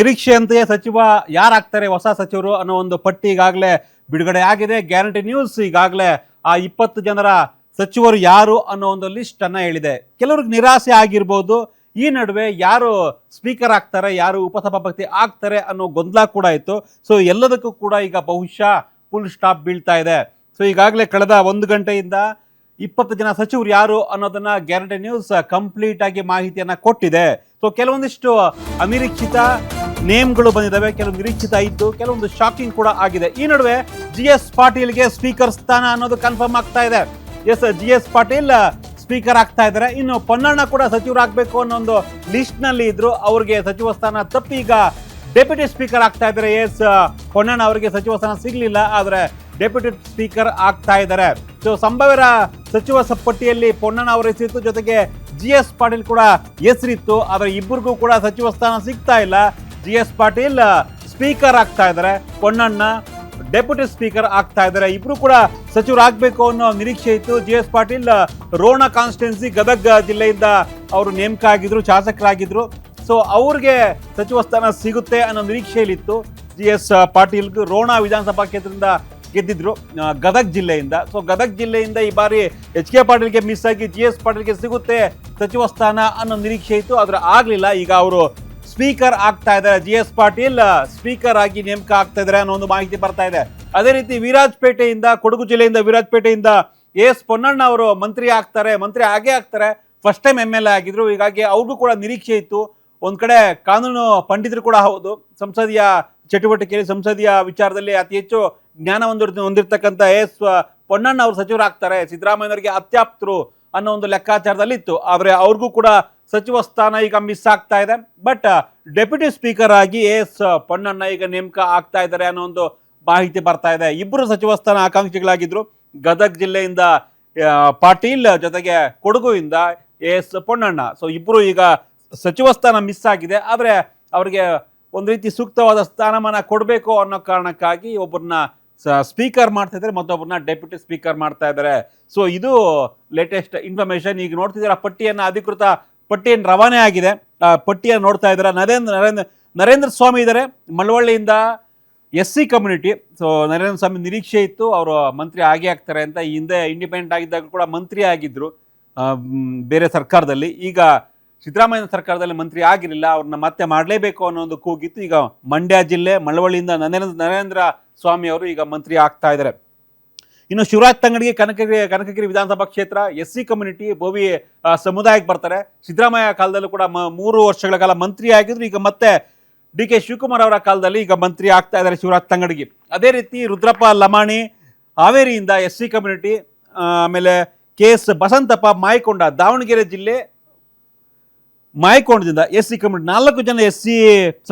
ನಿರೀಕ್ಷೆಯಂತೆಯೇ ಸಚಿವ ಯಾರಾಗ್ತಾರೆ ಹೊಸ ಸಚಿವರು ಅನ್ನೋ ಒಂದು ಪಟ್ಟಿ ಈಗಾಗಲೇ ಬಿಡುಗಡೆ ಆಗಿದೆ. ಗ್ಯಾರಂಟಿ ನ್ಯೂಸ್ ಈಗಾಗಲೇ ಆ 20 ಜನರ ಸಚಿವರು ಯಾರು ಅನ್ನೋ ಒಂದು ಲಿಸ್ಟ್ ಅನ್ನ ಹೇಳಿದೆ. ಕೆಲವ್ರಿಗೆ ನಿರಾಸೆ ಆಗಿರ್ಬೋದು. ಈ ನಡುವೆ ಯಾರು ಸ್ಪೀಕರ್ ಆಗ್ತಾರೆ, ಯಾರು ಉಪಸಭಾಪತಿ ಆಗ್ತಾರೆ ಅನ್ನೋ ಗೊಂದಲ ಕೂಡ ಇತ್ತು. ಸೊ ಎಲ್ಲದಕ್ಕೂ ಕೂಡ ಈಗ ಬಹುಶಃ ಫುಲ್ ಸ್ಟಾಪ್ ಬೀಳ್ತಾ ಇದೆ. ಸೊ ಈಗಾಗಲೇ ಕಳೆದ 1 ಗಂಟೆಯಿಂದ 20 ಜನ ಸಚಿವರು ಯಾರು ಅನ್ನೋದನ್ನ ಗ್ಯಾರಂಟಿ ನ್ಯೂಸ್ ಕಂಪ್ಲೀಟ್ ಆಗಿ ಮಾಹಿತಿಯನ್ನ ಕೊಟ್ಟಿದೆ. ಸೊ ಕೆಲವೊಂದಿಷ್ಟು ಅನಿರೀಕ್ಷಿತ ನೇಮ್ಗಳು ಬಂದಿದ್ದಾವೆ, ಕೆಲವು ನಿರೀಕ್ಷಿತ ಇದ್ದು, ಕೆಲವೊಂದು ಶಾಕಿಂಗ್ ಕೂಡ ಆಗಿದೆ. ಈ ನಡುವೆ GS ಪಾಟೀಲ್ಗೆ ಸ್ಪೀಕರ್ ಸ್ಥಾನ ಅನ್ನೋದು ಕನ್ಫರ್ಮ್ ಆಗ್ತಾ ಇದೆ. ಎಸ್, GS ಪಾಟೀಲ್ ಸ್ಪೀಕರ್ ಆಗ್ತಾ ಇದ್ದಾರೆ. ಇನ್ನು ಪೊನ್ನಣ್ಣ ಕೂಡ ಸಚಿವರಾಗಬೇಕು ಅನ್ನೋ ಒಂದು ಲಿಸ್ಟ್ ನಲ್ಲಿ ಇದ್ರು, ಅವ್ರಿಗೆ ಸಚಿವ ಸ್ಥಾನ ತಪ್ಪಿ ಈಗ ಡೆಪ್ಯೂಟಿ ಸ್ಪೀಕರ್ ಆಗ್ತಾ ಇದ್ದಾರೆ. ಎಸ್, ಪೊನ್ನಣ್ಣ ಅವರಿಗೆ ಸಚಿವ ಸ್ಥಾನ ಸಿಗ್ಲಿಲ್ಲ, ಆದ್ರೆ ಡೆಪ್ಯೂಟಿ ಸ್ಪೀಕರ್ ಆಗ್ತಾ ಇದ್ದಾರೆ. ಸೊ ಸಂಭಾವ್ಯ ಸಚಿವ ಪಟ್ಟಿಯಲ್ಲಿ ಪೊನ್ನಣ್ಣ ಅವರ ಹೆಸರಿತ್ತು, ಜೊತೆಗೆ GS ಪಾಟೀಲ್ ಕೂಡ ಹೆಸರಿತ್ತು. ಆದ್ರೆ ಇಬ್ಬರಿಗೂ ಕೂಡ ಸಚಿವ ಸ್ಥಾನ ಸಿಗ್ತಾ ಇಲ್ಲ. GS ಪಾಟೀಲ್ ಸ್ಪೀಕರ್ ಆಗ್ತಾ ಇದ್ದಾರೆ, ಪೊನ್ನಣ್ಣ ಡೆಪ್ಯೂಟಿ ಸ್ಪೀಕರ್ ಆಗ್ತಾ ಇದ್ದಾರೆ. ಇಬ್ರು ಕೂಡ ಸಚಿವರಾಗಬೇಕು ಅನ್ನೋ ನಿರೀಕ್ಷೆ ಇತ್ತು. GS ಪಾಟೀಲ್ ರೋಣ ಕಾನ್ಸ್ಟಿಟ್ಯೂನ್ಸಿ ಗದಗ ಜಿಲ್ಲೆಯಿಂದ ಅವರು ನೇಮಕ ಆಗಿದ್ರು, ಶಾಸಕರಾಗಿದ್ರು. ಸೊ ಅವ್ರಿಗೆ ಸಚಿವ ಸ್ಥಾನ ಸಿಗುತ್ತೆ ಅನ್ನೋ ನಿರೀಕ್ಷೆಯಲ್ಲಿತ್ತು. GS ಪಾಟೀಲ್ ರೋಣ ವಿಧಾನಸಭಾ ಕ್ಷೇತ್ರದಿಂದ ಗೆದ್ದಿದ್ರು, ಗದಗ ಜಿಲ್ಲೆಯಿಂದ. ಸೊ ಗದಗ ಜಿಲ್ಲೆಯಿಂದ ಈ ಬಾರಿ HK ಪಾಟೀಲ್ಗೆ ಮಿಸ್ ಆಗಿ GS ಪಾಟೀಲ್ಗೆ ಸಿಗುತ್ತೆ ಸಚಿವ ಸ್ಥಾನ ಅನ್ನೋ ನಿರೀಕ್ಷೆ ಇತ್ತು, ಆದ್ರೆ ಆಗ್ಲಿಲ್ಲ. ಈಗ ಅವರು ಸ್ಪೀಕರ್ ಆಗ್ತಾ ಇದ್ದಾರೆ. GS ಪಾಟೀಲ್ ಸ್ಪೀಕರ್ ಆಗಿ ನೇಮಕ ಆಗ್ತಾ ಇದ್ದಾರೆ ಅನ್ನೋ ಒಂದು ಮಾಹಿತಿ ಬರ್ತಾ ಇದೆ. ಅದೇ ರೀತಿ ವಿರಾಜಪೇಟೆಯಿಂದ, ಕೊಡಗು ಜಿಲ್ಲೆಯಿಂದ ವಿರಾಜಪೇಟೆಯಿಂದ ಎಸ್ ಪೊನ್ನಣ್ಣ ಅವರು ಮಂತ್ರಿ ಆಗ್ತಾರೆ, ಮಂತ್ರಿ ಆಗೇ ಆಗ್ತಾರೆ. ಫಸ್ಟ್ ಟೈಮ್ MLA ಆಗಿದ್ರು, ಹೀಗಾಗಿ ಅವ್ರಿಗೂ ಕೂಡ ನಿರೀಕ್ಷೆ ಇತ್ತು. ಒಂದ್ ಕಡೆ ಕಾನೂನು ಪಂಡಿತರು ಕೂಡ ಹೌದು, ಸಂಸದೀಯ ಚಟುವಟಿಕೆಯಲ್ಲಿ, ಸಂಸದೀಯ ವಿಚಾರದಲ್ಲಿ ಅತಿ ಹೆಚ್ಚು ಜ್ಞಾನ ಹೊಂದಿರತಕ್ಕಂಥ ಎಸ್ ಪೊನ್ನಣ್ಣ ಅವರು ಸಚಿವರಾಗ್ತಾರೆ, ಸಿದ್ದರಾಮಯ್ಯನವರಿಗೆ ಅತ್ಯಾಪ್ತರು ಅನ್ನೋ ಒಂದು ಲೆಕ್ಕಾಚಾರದಲ್ಲಿ ಇತ್ತು. ಆದ್ರೆ ಅವ್ರಿಗೂ ಕೂಡ ಸಚಿವ ಸ್ಥಾನ ಈಗ ಮಿಸ್ ಆಗ್ತಾ ಇದೆ. ಬಟ್ ಡೆಪ್ಯೂಟಿ ಸ್ಪೀಕರ್ ಆಗಿ ಎಸ್ ಪೊನ್ನಣ್ಣ ಈಗ ನೇಮಕ ಆಗ್ತಾ ಇದ್ದಾರೆ ಅನ್ನೋ ಒಂದು ಮಾಹಿತಿ ಬರ್ತಾ ಇದೆ. ಇಬ್ಬರು ಸಚಿವ ಸ್ಥಾನ ಆಕಾಂಕ್ಷಿಗಳಾಗಿದ್ರು, ಗದಗ ಜಿಲ್ಲೆಯಿಂದ ಪಾಟೀಲ್, ಜೊತೆಗೆ ಕೊಡಗುವಿಂದ ಎಸ್ ಪೊನ್ನಣ್ಣ. ಸೊ ಇಬ್ಬರು ಈಗ ಸಚಿವ ಸ್ಥಾನ ಮಿಸ್ ಆಗಿದೆ. ಆದ್ರೆ ಅವ್ರಿಗೆ ಒಂದು ರೀತಿ ಸೂಕ್ತವಾದ ಸ್ಥಾನಮಾನ ಕೊಡಬೇಕು ಅನ್ನೋ ಕಾರಣಕ್ಕಾಗಿ ಒಬ್ಬರನ್ನ ಸ್ಪೀಕರ್ ಮಾಡ್ತಾ ಇದ್ದಾರೆ, ಮತ್ತೊಬ್ಬರನ್ನ ಡೆಪ್ಯೂಟಿ ಸ್ಪೀಕರ್ ಮಾಡ್ತಾ ಇದ್ದಾರೆ. ಸೊ ಇದು ಲೇಟೆಸ್ಟ್ ಇನ್ಫಾರ್ಮೇಶನ್. ಈಗ ನೋಡ್ತಿದ್ದೀರಾ ಪಟ್ಟಿಯನ್ನು, ಅಧಿಕೃತ ಪಟ್ಟಿಯನ್ನು ರವಾನೆ ಆಗಿದೆ. ಪಟ್ಟಿಯನ್ನು ನೋಡ್ತಾ ಇದ್ದಾರೆ. ನರೇಂದ್ರ ಸ್ವಾಮಿ ಇದ್ದಾರೆ ಮಳವಳ್ಳಿಯಿಂದ, SC community. So Narendra Swamy ನಿರೀಕ್ಷೆ ಇತ್ತು ಅವರು ಮಂತ್ರಿ ಆಗೇ ಆಗ್ತಾರೆ ಅಂತ. ಈ ಹಿಂದೆ ಇಂಡಿಪೆಂಡೆಂಟ್ ಆಗಿದ್ದಾಗ ಕೂಡ ಮಂತ್ರಿ ಆಗಿದ್ರು ಬೇರೆ ಸರ್ಕಾರದಲ್ಲಿ. ಈಗ ಸಿದ್ದರಾಮಯ್ಯ ಸರ್ಕಾರದಲ್ಲಿ ಮಂತ್ರಿ ಆಗಿರಲಿಲ್ಲ, ಅವ್ರನ್ನ ಮತ್ತೆ ಮಾಡಲೇಬೇಕು ಅನ್ನೋ ಒಂದು ಕೂಗಿತ್ತು. ಈಗ ಮಂಡ್ಯ ಜಿಲ್ಲೆ ಮಳವಳ್ಳಿಯಿಂದ ನರೇಂದ್ರ ಸ್ವಾಮಿ ಅವರು ಈಗ ಮಂತ್ರಿ ಆಗ್ತಾ ಇದ್ದಾರೆ. ಇನ್ನು ಶಿವರಾಜ್ ತಂಗಡಿಗೆ ಕನಕಗಿರಿ ವಿಧಾನಸಭಾ ಕ್ಷೇತ್ರ, SC ಕಮ್ಯುನಿಟಿ, ಬೋವಿ ಸಮುದಾಯಕ್ಕೆ ಬರ್ತಾರೆ. ಸಿದ್ದರಾಮಯ್ಯ ಕಾಲದಲ್ಲೂ ಕೂಡ 3 ವರ್ಷಗಳ ಕಾಲ ಮಂತ್ರಿ ಆಗಿದ್ರು. ಈಗ ಮತ್ತೆ DK ಶಿವಕುಮಾರ್ ಅವರ ಕಾಲದಲ್ಲಿ ಈಗ ಮಂತ್ರಿ ಆಗ್ತಾ ಇದ್ದಾರೆ ಶಿವರಾಜ್ ತಂಗಡಿಗೆ. ಅದೇ ರೀತಿ ರುದ್ರಪ್ಪ ಲಮಾಣಿ ಹಾವೇರಿಯಿಂದ SC ಕಮ್ಯುನಿಟಿ, ಆಮೇಲೆ KS ಬಸಂತಪ್ಪ ಮಾಯಕೊಂಡ, ದಾವಣಗೆರೆ ಜಿಲ್ಲೆ ಮಾಯಕೊಂಡದಿಂದ SC ಕಮ್ಯುನಿಟಿ. 4 ಜನ SC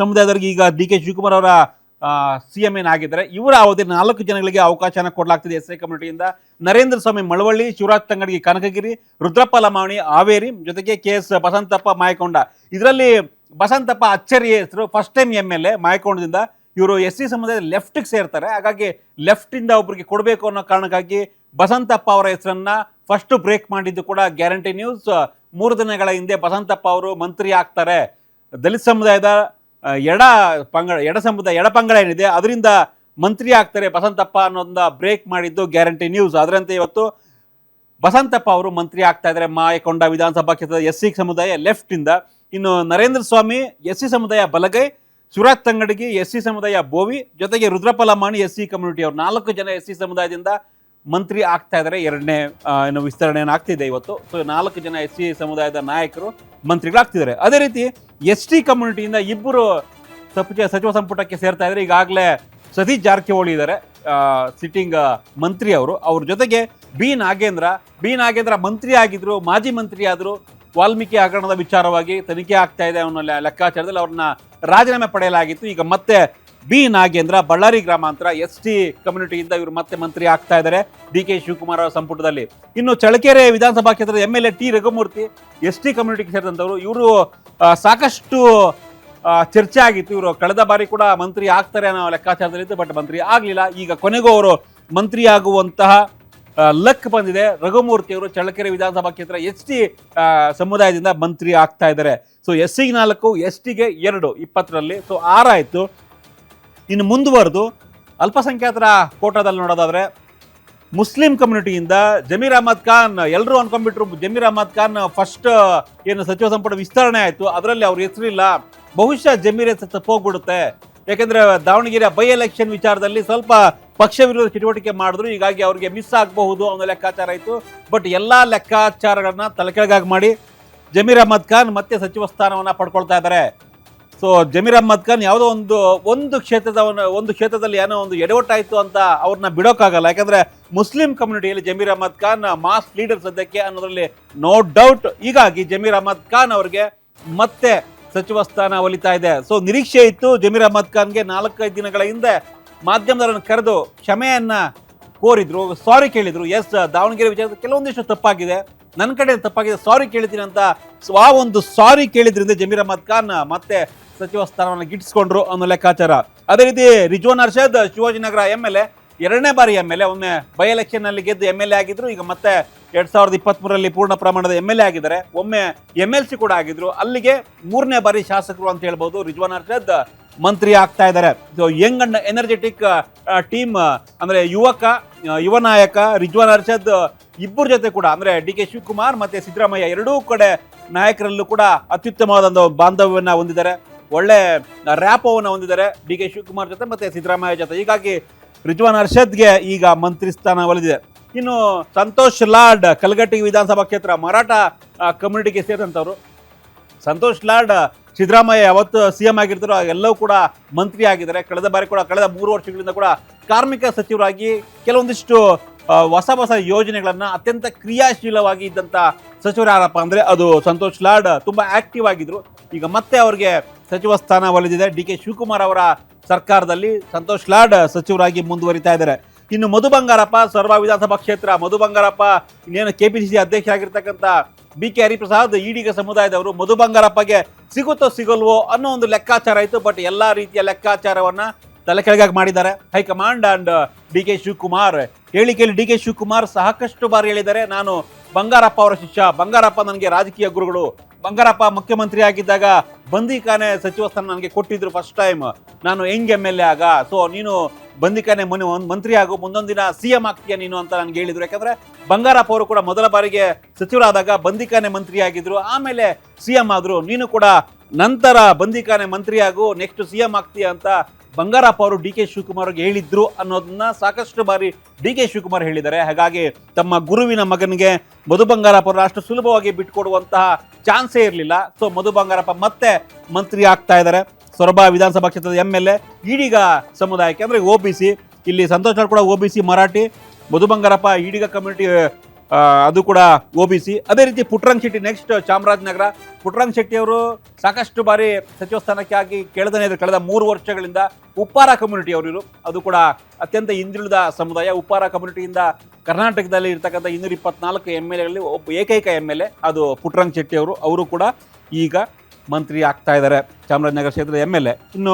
ಸಮುದಾಯದವರಿಗೆ ಈಗ DK ಶಿವಕುಮಾರ್ ಅವರ CM ಆಗಿದ್ದಾರೆ. ಇವರ ಅವಧಿ 4 ಜನಗಳಿಗೆ ಅವಕಾಶನ ಕೊಡಲಾಗ್ತಿದೆ SC ಕಮ್ಯುನಿಟಿಯಿಂದ. ನರೇಂದ್ರ ಸ್ವಾಮಿ ಮಳವಳ್ಳಿ, ಶಿವರಾಜ್ ತಂಗಡಿಗೆ ಕನಕಗಿರಿ, ರುದ್ರಪ್ಪ ಲಮಾಣಿ ಹಾವೇರಿ, ಜೊತೆಗೆ KS ಬಸಂತಪ್ಪ ಮಾಯಕೊಂಡ. ಇದರಲ್ಲಿ ಬಸಂತಪ್ಪ ಅಚ್ಚರಿ ಹೆಸರು, ಫಸ್ಟ್ ಟೈಮ್ MLA ಮಾಯಕೊಂಡದಿಂದ. ಇವರು SC ಸಮುದಾಯದ ಲೆಫ್ಟ್ಗೆ ಸೇರ್ತಾರೆ, ಹಾಗಾಗಿ ಲೆಫ್ಟ್ ಇಂದ ಒಬ್ಬರಿಗೆ ಕೊಡಬೇಕು ಅನ್ನೋ ಕಾರಣಕ್ಕಾಗಿ ಬಸಂತಪ್ಪ ಅವರ ಹೆಸರನ್ನ ಫಸ್ಟ್ ಬ್ರೇಕ್ ಮಾಡಿದ್ದು ಕೂಡ ಗ್ಯಾರಂಟಿ ನ್ಯೂಸ್. 3 ದಿನಗಳ ಹಿಂದೆ ಬಸಂತಪ್ಪ ಅವರು ಮಂತ್ರಿ ಆಗ್ತಾರೆ, ದಲಿತ ಸಮುದಾಯದ ಎಡ ಪಂಗಡ ಏನಿದೆ ಅದರಿಂದ ಮಂತ್ರಿ ಆಗ್ತಾರೆ ಬಸಂತಪ್ಪ ಅನ್ನೋದನ್ನ ಬ್ರೇಕ್ ಮಾಡಿದ್ದು ಗ್ಯಾರಂಟಿ ನ್ಯೂಸ್. ಅದರಂತೆ ಇವತ್ತು ಬಸಂತಪ್ಪ ಅವರು ಮಂತ್ರಿ ಆಗ್ತಾ ಇದ್ದಾರೆ ಮಾಯಕೊಂಡ ವಿಧಾನಸಭಾ ಕ್ಷೇತ್ರದ SC ಸಮುದಾಯ ಲೆಫ್ಟ್ ಇಂದ. ಇನ್ನು ನರೇಂದ್ರ ಸ್ವಾಮಿ SC ಸಮುದಾಯ ಬಲಗೈ, ಶಿವರಾಜ್ ತಂಗಡಿಗೆ SC ಸಮುದಾಯ ಬೋವಿ, ಜೊತೆಗೆ ರುದ್ರಪ್ಪ ಲಮಾಣಿ SC ಕಮ್ಯುನಿಟಿ ಅವರು 4 ಜನ SC ಸಮುದಾಯದಿಂದ ಮಂತ್ರಿ ಆಗ್ತಾ ಇದ್ದಾರೆ. 2ನೇ ವಿಸ್ತರಣೆ ಆಗ್ತಿದೆ ಇವತ್ತು. ಸೊ 4 ಜನ SC ಸಮುದಾಯದ ನಾಯಕರು ಮಂತ್ರಿಗಳಾಗ್ತಿದ್ದಾರೆ. ಅದೇ ರೀತಿ ST ಕಮ್ಯುನಿಟಿಯಿಂದ ಇಬ್ಬರು ಸಚಿವ ಸಂಪುಟಕ್ಕೆ ಸೇರ್ತಾ ಇದ್ದಾರೆ. ಈಗಾಗಲೇ ಸತೀಶ್ ಜಾರಕಿಹೊಳಿ ಇದ್ದಾರೆ, ಸಿಟ್ಟಿಂಗ್ ಮಂತ್ರಿ ಅವರು. ಅವ್ರ ಜೊತೆಗೆ ಬಿ ನಾಗೇಂದ್ರ ಮಂತ್ರಿ ಆಗಿದ್ರು, ಮಾಜಿ ಮಂತ್ರಿ ಆದ್ರು. ವಾಲ್ಮೀಕಿ ಹಗರಣದ ವಿಚಾರವಾಗಿ ತನಿಖೆ ಆಗ್ತಾ ಇದೆ ಅನ್ನೋ ಲೆಕ್ಕಾಚಾರದಲ್ಲಿ ಅವ್ರನ್ನ ರಾಜೀನಾಮೆ ಪಡೆಯಲಾಗಿತ್ತು. ಈಗ ಮತ್ತೆ ಬಿ ನಾಗೇಂದ್ರ ಬಳ್ಳಾರಿ ಗ್ರಾಮಾಂತರ ST ಕಮ್ಯುನಿಟಿಯಿಂದ ಇವರು ಮತ್ತೆ ಮಂತ್ರಿ ಆಗ್ತಾ ಇದ್ದಾರೆ DK ಶಿವಕುಮಾರ್ ಅವರ ಸಂಪುಟದಲ್ಲಿ. ಇನ್ನು ಚಳ್ಳಕೆರೆ ವಿಧಾನಸಭಾ ಕ್ಷೇತ್ರದ MLA T ರಘುಮೂರ್ತಿ ST ಕಮ್ಯುನಿಟಿಗೆ ಸೇರಿದಂಥವರು. ಇವರು ಸಾಕಷ್ಟು ಚರ್ಚೆ ಆಗಿತ್ತು. ಇವರು ಕಳೆದ ಬಾರಿ ಕೂಡ ಮಂತ್ರಿ ಆಗ್ತಾರೆ ಅನ್ನೋ ಲೆಕ್ಕಾಚಾರದಲ್ಲಿತ್ತು, ಬಟ್ ಮಂತ್ರಿ ಆಗಲಿಲ್ಲ. ಈಗ ಕೊನೆಗೂ ಅವರು ಮಂತ್ರಿ ಆಗುವಂತಹ ಲಕ್ ಬಂದಿದೆ. ರಘುಮೂರ್ತಿ ಅವರು ಚಳ್ಳಕೆರೆ ವಿಧಾನಸಭಾ ಕ್ಷೇತ್ರ ST ಸಮುದಾಯದಿಂದ ಮಂತ್ರಿ ಆಗ್ತಾ ಇದ್ದಾರೆ. ಸೊ SCಗೆ 4, STಗೆ 2, 20ರಲ್ಲಿ. ಸೊ 6 ಆಯಿತು. ಇನ್ನು ಮುಂದುವರೆದು ಅಲ್ಪಸಂಖ್ಯಾತರ ಕೋಟಾದಲ್ಲಿ ನೋಡೋದಾದ್ರೆ ಮುಸ್ಲಿಂ ಕಮ್ಯುನಿಟಿಯಿಂದ ಜಮೀರ್ ಅಹಮದ್ ಖಾನ್, ಎಲ್ಲರೂ ಅನ್ಕೊಂಡ್ಬಿಟ್ರು ಜಮೀರ್ ಅಹಮದ್ ಖಾನ್ ಫಸ್ಟ್ ಏನು ಸಚಿವ ಸಂಪುಟ ವಿಸ್ತರಣೆ ಆಯಿತು, ಅದರಲ್ಲಿ ಅವ್ರ ಹೆಸರಿಲ್ಲ, ಬಹುಶಃ ಜಮೀರ್ ಹೆಸರು ತಪ್ಪೋಗ್ಬಿಡುತ್ತೆ. ಯಾಕೆಂದ್ರೆ ದಾವಣಗೆರೆ ಬೈ ಎಲೆಕ್ಷನ್ ವಿಚಾರದಲ್ಲಿ ಸ್ವಲ್ಪ ಪಕ್ಷ ವಿರೋಧ ಚಟುವಟಿಕೆ ಮಾಡಿದ್ರು, ಹೀಗಾಗಿ ಅವ್ರಿಗೆ ಮಿಸ್ ಆಗಬಹುದು ಅನ್ನೋ ಲೆಕ್ಕಾಚಾರ ಆಯಿತು. ಬಟ್ ಎಲ್ಲಾ ಲೆಕ್ಕಾಚಾರಗಳನ್ನ ತಲೆಕೆಳಗಾಗಿ ಮಾಡಿ ಜಮೀರ್ ಅಹಮದ್ ಖಾನ್ ಮತ್ತೆ ಸಚಿವ ಸ್ಥಾನವನ್ನ ಪಡ್ಕೊಳ್ತಾ ಇದ್ದಾರೆ. ಸೊ ಜಮೀರ್ ಅಹಮದ್ ಖಾನ್ ಯಾವುದೋ ಒಂದು ಕ್ಷೇತ್ರದಲ್ಲಿ ಏನೋ ಒಂದು ಎಡವಟ್ಟಾಯಿತು ಅಂತ ಅವ್ರನ್ನ ಬಿಡೋಕ್ಕಾಗಲ್ಲ. ಯಾಕಂದ್ರೆ ಮುಸ್ಲಿಂ ಕಮ್ಯುನಿಟಿಯಲ್ಲಿ ಜಮೀರ್ ಅಹಮದ್ ಖಾನ್ ಮಾಸ್ ಲೀಡರ್ ಸದ್ಯಕ್ಕೆ ಅನ್ನೋದ್ರಲ್ಲಿ ನೋ ಡೌಟ್. ಹೀಗಾಗಿ ಜಮೀರ್ ಅಹಮದ್ ಖಾನ್ ಅವ್ರಿಗೆ ಮತ್ತೆ ಸಚಿವ ಸ್ಥಾನ ಒಲಿತಾ ಇದೆ. ಸೊ ನಿರೀಕ್ಷೆ ಇತ್ತು ಜಮೀರ್ ಅಹಮದ್ ಖಾನ್ಗೆ. 4-5 ದಿನಗಳ ಹಿಂದೆ ಮಾಧ್ಯಮದವರನ್ನು ಕರೆದು ಕ್ಷಮೆಯನ್ನ ಕೋರಿದ್ರು, ಸಾರಿ ಕೇಳಿದ್ರು. ಎಸ್, ದಾವಣಗೆರೆ ವಿಚಾರದ ಕೆಲವೊಂದಿಷ್ಟು ತಪ್ಪಾಗಿದೆ, ನನ್ನ ಕಡೆ ತಪ್ಪಾಗಿದೆ, ಸಾರಿ ಕೇಳಿದ್ದೀನಿ ಅಂತ ಒಂದು ಸಾರಿ ಕೇಳಿದ್ರಿಂದ ಜಮೀರ್ ಅಹಮದ್ ಖಾನ್ ಮತ್ತೆ ಸಚಿವ ಸ್ಥಾನವನ್ನು ಗಿಟ್ಟಿಸ್ಕೊಂಡ್ರು ಅನ್ನೋ ಲೆಕ್ಕಾಚಾರ. ಅದೇ ರೀತಿ ರಿಜ್ವಾನ್ ಅರ್ಷದ್ ಶಿವಾಜಿನಗರ MLA, 2ನೇ ಬಾರಿ MLA, ಒಮ್ಮೆ ಬೈ ಎಲೆಕ್ಷನ್ ನಲ್ಲಿ ಗೆದ್ದು MLA ಆಗಿದ್ರು, ಈಗ ಮತ್ತೆ 2023ರಲ್ಲಿ ಪೂರ್ಣ ಪ್ರಮಾಣದ MLA ಆಗಿದ್ದಾರೆ, ಒಮ್ಮೆ MLC ಕೂಡ ಆಗಿದ್ರು. ಅಲ್ಲಿಗೆ 3ನೇ ಬಾರಿ ಶಾಸಕರು ಅಂತ ಹೇಳ್ಬೋದು. ರಿಜ್ವಾನ್ ಅರ್ಷದ್ ಮಂತ್ರಿ ಆಗ್ತಾ ಇದ್ದಾರೆ. ಯಂಗ್ ಅಂಡ್ ಎನರ್ಜೆಟಿಕ್ ಟೀಮ್, ಅಂದ್ರೆ ಯುವ ನಾಯಕ ರಿಜ್ವಾನ್ ಅರ್ಷದ್ ಇಬ್ಬರ ಜೊತೆ ಕೂಡ ಅಂದ್ರೆ DK ಶಿವಕುಮಾರ್ ಮತ್ತೆ ಸಿದ್ದರಾಮಯ್ಯ ಎರಡೂ ಕಡೆ ನಾಯಕರಲ್ಲೂ ಕೂಡ ಅತ್ಯುತ್ತಮವಾದ ಬಾಂಧವ್ಯವನ್ನ ಹೊಂದಿದ್ದಾರೆ, ಒಳ್ಳೆ ರ್ಯಾಪವನ್ನು ಹೊಂದಿದ್ದಾರೆ DK ಶಿವಕುಮಾರ್ ಜೊತೆ ಮತ್ತೆ ಸಿದ್ದರಾಮಯ್ಯ ಜೊತೆ. ಹೀಗಾಗಿ ರಿಜ್ವಾನ್ ಅರ್ಷದ್ಗೆ ಈಗ ಮಂತ್ರಿ ಸ್ಥಾನ ಒಲಿದಿದೆ. ಇನ್ನು ಸಂತೋಷ್ ಲಾಡ್, ಕಲಘಟಗಿ ವಿಧಾನಸಭಾ ಕ್ಷೇತ್ರ, ಮರಾಠ ಕಮ್ಯುನಿಟಿಗೆ ಸೇರಿದಂಥವ್ರು. ಸಂತೋಷ್ ಲಾಡ್ ಸಿದ್ದರಾಮಯ್ಯ ಯಾವತ್ತು CM ಆಗಿರ್ತಾರೋ ಎಲ್ಲವೂ ಕೂಡ ಮಂತ್ರಿ ಆಗಿದ್ದಾರೆ. ಕಳೆದ 3 ವರ್ಷಗಳಿಂದ ಕೂಡ ಕಾರ್ಮಿಕ ಸಚಿವರಾಗಿ ಕೆಲವೊಂದಿಷ್ಟು ಹೊಸ ಯೋಜನೆಗಳನ್ನ ಅತ್ಯಂತ ಕ್ರಿಯಾಶೀಲವಾಗಿ ಇದ್ದಂತ ಸಚಿವರು ಯಾರಪ್ಪ ಅಂದ್ರೆ ಅದು ಸಂತೋಷ್ ಲಾಡ್. ತುಂಬಾ ಆಕ್ಟಿವ್ ಆಗಿದ್ರು. ಈಗ ಮತ್ತೆ ಅವ್ರಿಗೆ ಸಚಿವ ಸ್ಥಾನ ಒಲಿದಿದೆ. DK ಶಿವಕುಮಾರ್ ಅವರ ಸರ್ಕಾರದಲ್ಲಿ ಸಂತೋಷ್ ಲಾಡ್ ಸಚಿವರಾಗಿ ಮುಂದುವರಿತಾ ಇದ್ದಾರೆ. ಇನ್ನು ಮಧು ಬಂಗಾರಪ್ಪ, ಸೊರಬ ವಿಧಾನಸಭಾ ಕ್ಷೇತ್ರ. ಮಧು ಬಂಗಾರಪ್ಪ ಇನ್ನೇನು KPCC ಅಧ್ಯಕ್ಷರಾಗಿರ್ತಕ್ಕಂಥ BK ಹರಿಪ್ರಸಾದ್ ಈಡಿಗ ಸಮುದಾಯದವರು. ಮಧು ಬಂಗಾರಪ್ಪಗೆ ಸಿಗುತ್ತೋ ಸಿಗಲ್ವೋ ಅನ್ನೋ ಒಂದು ಲೆಕ್ಕಾಚಾರ ಆಯಿತು. ಬಟ್ ಎಲ್ಲಾ ರೀತಿಯ ಲೆಕ್ಕಾಚಾರವನ್ನ ತಲೆ ಕೆಳಗಾಗಿ ಮಾಡಿದ್ದಾರೆ ಹೈಕಮಾಂಡ್ ಅಂಡ್ DK ಶಿವಕುಮಾರ್. ಕೇಳಿ DK ಶಿವಕುಮಾರ್ ಸಾಕಷ್ಟು ಬಾರಿ ಹೇಳಿದ್ದಾರೆ, ನಾನು ಬಂಗಾರಪ್ಪ ಅವರ ಶಿಷ್ಯ, ಬಂಗಾರಪ್ಪ ನನಗೆ ರಾಜಕೀಯ ಗುರುಗಳು, ಬಂಗಾರಪ್ಪ ಮುಖ್ಯಮಂತ್ರಿ ಆಗಿದ್ದಾಗ ಬಂದಿಖಾನೆ ಸಚಿವ ಸ್ಥಾನ ನನಗೆ ಕೊಟ್ಟಿದ್ರು ಫಸ್ಟ್ ಟೈಮ್, ನಾನು ಯಂಗ್ MLA ಆಗ, ಸೊ ನೀನು ಬಂದಿಖಾನೆ ಮಂತ್ರಿ ಆಗು, ಮುಂದೊಂದು ದಿನ CM ಆಗ್ತೀಯ ನೀನು ಅಂತ ನನಗೆ ಹೇಳಿದ್ರು. ಯಾಕಂದ್ರೆ ಬಂಗಾರಪ್ಪ ಅವರು ಕೂಡ ಮೊದಲ ಬಾರಿಗೆ ಸಚಿವರಾದಾಗ ಬಂದಿಖಾನೆ ಮಂತ್ರಿ ಆಗಿದ್ರು, ಆಮೇಲೆ CM ಆದ್ರು. ನೀನು ಕೂಡ ನಂತರ ಬಂದಿಖಾನೆ ಮಂತ್ರಿ ಆಗು, ನೆಕ್ಸ್ಟ್ CM ಆಗ್ತೀಯ ಅಂತ ಬಂಗಾರಪ್ಪ ಅವರು DK ಶಿವಕುಮಾರ್ ಅವ್ರಿಗೆ ಹೇಳಿದ್ರು ಅನ್ನೋದನ್ನ ಸಾಕಷ್ಟು ಬಾರಿ DK ಶಿವಕುಮಾರ್ ಹೇಳಿದ್ದಾರೆ. ಹಾಗಾಗಿ ತಮ್ಮ ಗುರುವಿನ ಮಗನಿಗೆ ಮಧು ಬಂಗಾರಪ್ಪ ಅವರು ಅಷ್ಟು ಸುಲಭವಾಗಿ ಬಿಟ್ಕೊಡುವಂತಹ ಚಾನ್ಸೇ ಇರಲಿಲ್ಲ. ಸೊ ಮಧು ಬಂಗಾರಪ್ಪ ಮತ್ತೆ ಮಂತ್ರಿ ಆಗ್ತಾ ಇದ್ದಾರೆ. ಸೊರಬ ವಿಧಾನಸಭಾ ಕ್ಷೇತ್ರದ MLA, ಈಡಿಗ ಸಮುದಾಯಕ್ಕೆ ಅಂದ್ರೆ OBC. ಇಲ್ಲಿ ಸಂತೋಷ್ ಲಾಡ್ ಕೂಡ OBC ಮರಾಠಿ, ಮಧು ಬಂಗಾರಪ್ಪ ಈಡಿಗ ಕಮ್ಯುನಿಟಿ ಅದು ಕೂಡ OBC. ಅದೇ ರೀತಿ ಪುಟ್ಟರಂಗ ಶೆಟ್ಟಿ ನೆಕ್ಸ್ಟ್ ಚಾಮರಾಜನಗರ. ಪುಟ್ಟರಂಗ ಶೆಟ್ಟಿ ಅವರು ಸಾಕಷ್ಟು ಬಾರಿ ಸಚಿವ ಸ್ಥಾನಕ್ಕೆ ಆಗಿ ಕಳೆದ 3 ವರ್ಷಗಳಿಂದ. ಉಪ್ಪಾರ ಕಮ್ಯುನಿಟಿ ಅವರು, ಅದು ಕೂಡ ಅತ್ಯಂತ ಹಿಂದುಳಿದ ಸಮುದಾಯ. ಉಪ್ಪಾರ ಕಮ್ಯುನಿಟಿಯಿಂದ ಕರ್ನಾಟಕದಲ್ಲಿ ಇರ್ತಕ್ಕಂಥ 224 MLAಗಳಲ್ಲಿ ಒಬ್ಬ ಏಕೈಕ MLA ಅದು ಪುಟ್ಟರಂಗ ಶೆಟ್ಟಿ ಅವರು ಕೂಡ ಈಗ ಮಂತ್ರಿ ಆಗ್ತಾ ಇದ್ದಾರೆ ಚಾಮರಾಜನಗರ ಕ್ಷೇತ್ರದ MLA. ಇನ್ನು